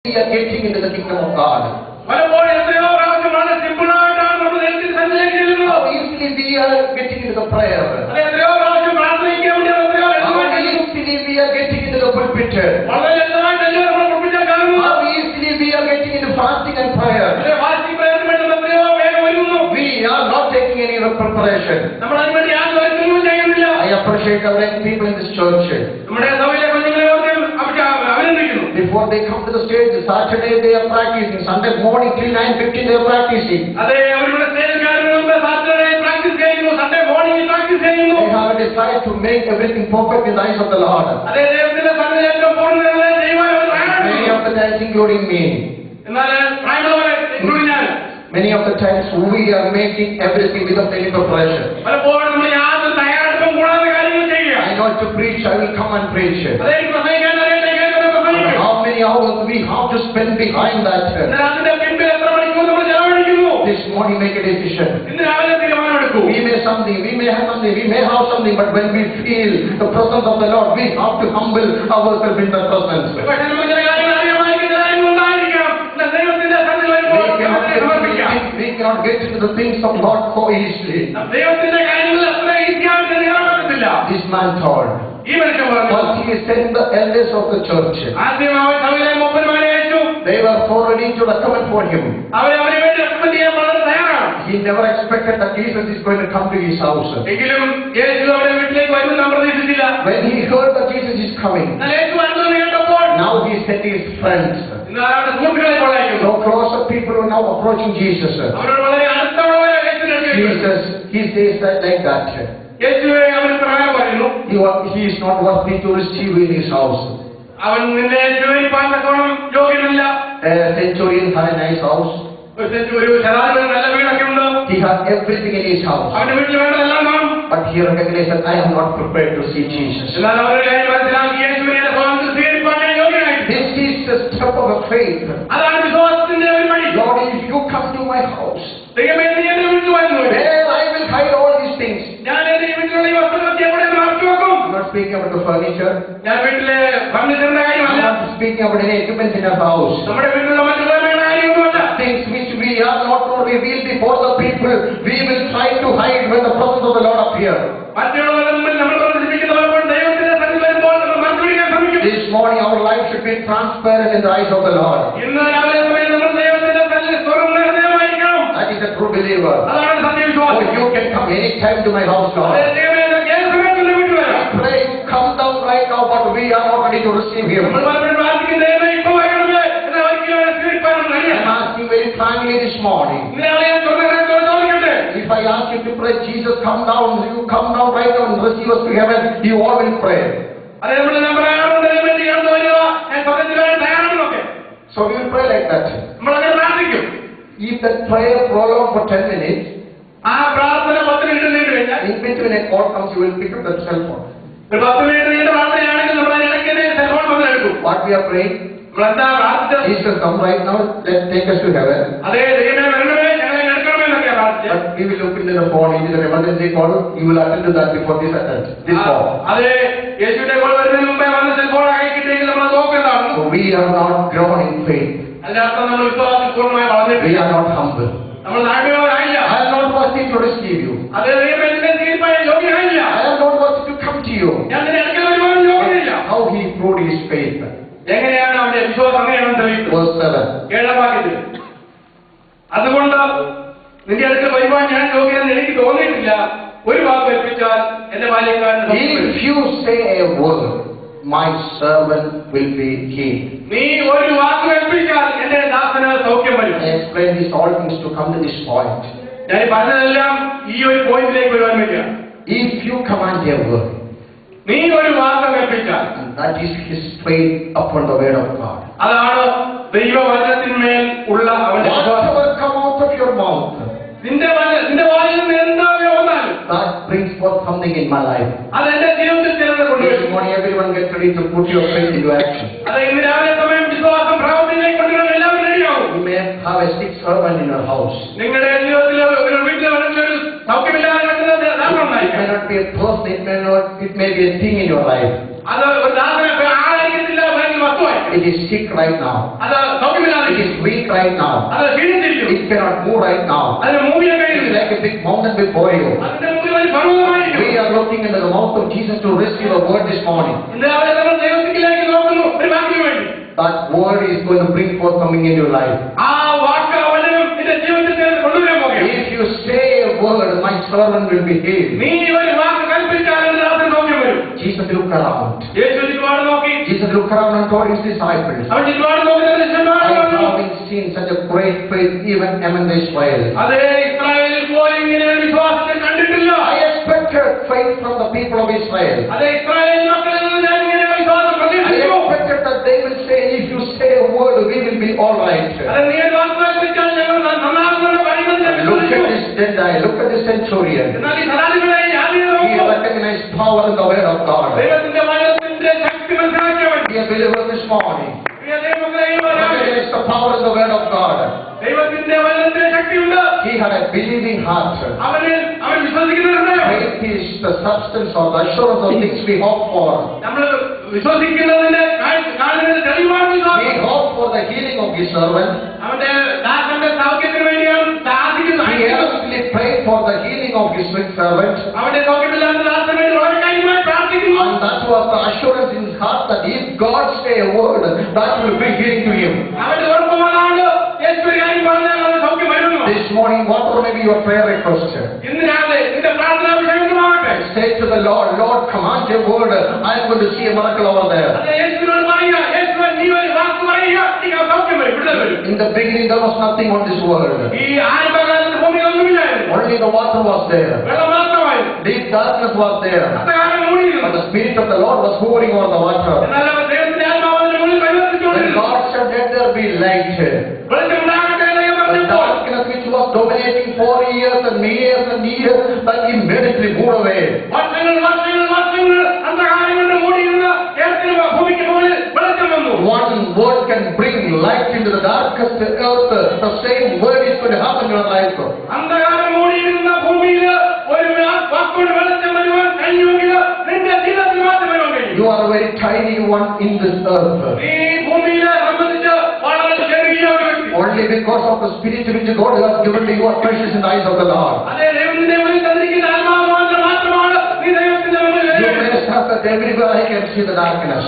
We are getting into the kingdom of God. How easily we are getting into the prayer. How easily we are getting into the pulpit. How easily we are getting into fasting and prayer. We are not taking any preparation. I appreciate our young people in this church. Before they come to the stage, Saturday they are practicing. Sunday morning till 9:15 they are practicing. They have decided to make everything perfect in the eyes of the Lord. Many of the times, including me. Many of the times we are making everything without any preparation. I know to preach, I will come and preach. How many hours we have to spend behind that? This morning make a decision. We may have something, but when we feel the presence of the Lord, we have to humble ourselves in the presence. We cannot get into the things of God so easily. This man told. First he sent the elders of the church. They were so ready to recommend for him. He never expected that Jesus is going to come to his house. When he heard that Jesus is coming, now he sent his friends. So closer people are now approaching Jesus. He says that like that. He is not worthy to receive in his house. Centurion had a nice house. He had everything in his house. But he recognized that I am not prepared to see Jesus. This is the step of faith. Lord, if you come to my house, there I will hide all these things. I'm not speaking about the furniture. I'm not speaking about any equipment in our house. Things which we are not going to reveal before the people, we will try to hide when the presence of the Lord appears. This morning our life should be transparent in the eyes of the Lord. That is a true believer. Oh, you can come any time to my house, Lord. Pray, come down right now, but we are not ready to receive Him. I'm asking very frankly this morning. If I ask you to pray, Jesus, come down, you come down right now and receive us to heaven, you all will pray. So we will pray like that. If that prayer prolongs for 10 minutes, in between a call comes, you will pick up the cell phone. What we are praying? Jesus, come right now, let's take us to heaven. But we will look into the phone, it is an emergency call, you will attend to that before this attend. This call. So we are not grown in faith. We are not humble. I am not worthy to receive you. I am not worthy to come to you. How he proved his faith. Verse 7. If you say a word, my servant will be healed. I explain these all things to come to this point. If you command a word, that is his faith upon the word of God. Whatever come out of your mouth, that brings forth something in my life. This morning everyone get ready to put your faith into action. You may have a sick servant in your house. It may not be a person, it may be a thing in your life. It is sick right now. weak right now. It cannot move right now. It's like a big mountain before you. We are looking into the mouth of Jesus to receive a word this morning. That word is going to bring forth something in your life. If you say a word, my servant will be healed. Jesus looked around. Jesus looked around and told his disciples, I haven't seen such a great faith even among the Israelites. I expected faith from the people of Israel. I expected that they will say, if you say a word, we will be all right. Look at this Gentile, look at this centurion. He recognized power in the word of God. He has delivered this morning. He recognized the power in the word of God. He had a believing heart. Faith is the substance or the assurance of things we hope for. We hope for the healing of his servant. He earnestly prayed for the healing of his sick servant. And that was the assurance in his heart that if God say a word, that will bring healing to him. This morning, whatever may be your prayer request, say to the Lord, Lord, command your word. I am going to see a miracle over there. In the beginning, there was nothing on this world. Only the water was there. Deep darkness was there. But the Spirit of the Lord was hovering over the water. When God said, let there be light, the darkness which was dominating for years and years and years, that immediately moved away. One word can bring light into the darkest earth. The same word is going to happen in your life. You are a very tiny one in this earth. Only because of the Spirit which God has given to you are precious in the eyes of the Lord. You may say that everywhere I can see the darkness.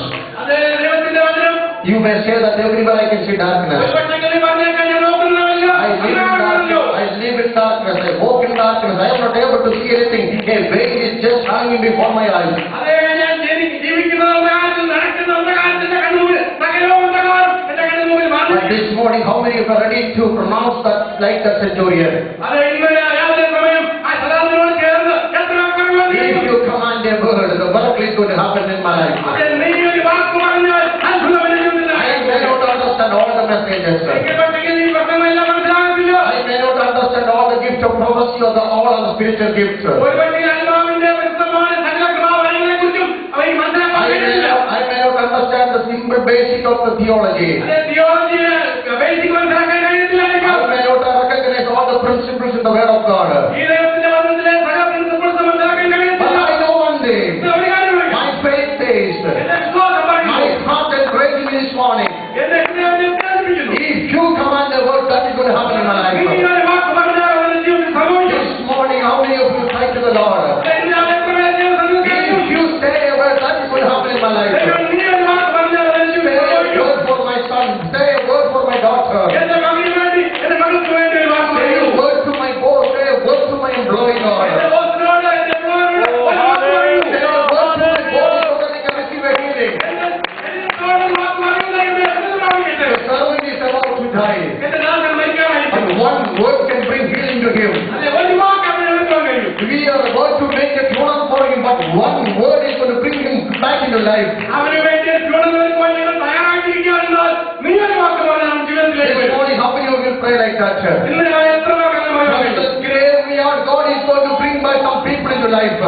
You may say that everywhere I can see darkness. I live in darkness. I walk in darkness. I am not able to see anything. A veil is just hanging before my eyes. But this morning, how many of you are ready to pronounce that like the centurion? If you command a word, the miracle is going to happen in my life. I may not understand all the messages. I may not understand all the gifts of prophecy or all of the spiritual gifts. I may not understand the simple basic of the theology. I may not recognize all the principles in the word of God. But I know one thing. My faith says, my heart is breaking this morning. If you command the word, that is going to happen in my life. This morning, how many of you cry to the Lord? If you say a word, that is going to happen in my life. Say a word for my son. Say a word for my daughter. Say a word to my boss. Say a word to my employee, Lord. Say a word to my boss so that they can receive a healing. The servant is about to die. And one word can bring healing to him. We are about to make a funeral for him, but one word is going to bring him back into life. This morning, how many of you pray like that? From the graveyard, God is going to bring back some people into life.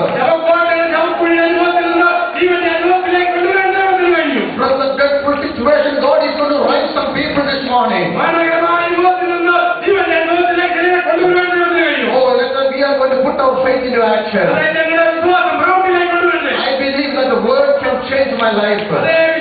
From the dreadful situation, God is going to rise some people this morning. Oh, we are going to put our faith into action. I believe that the word can change my life.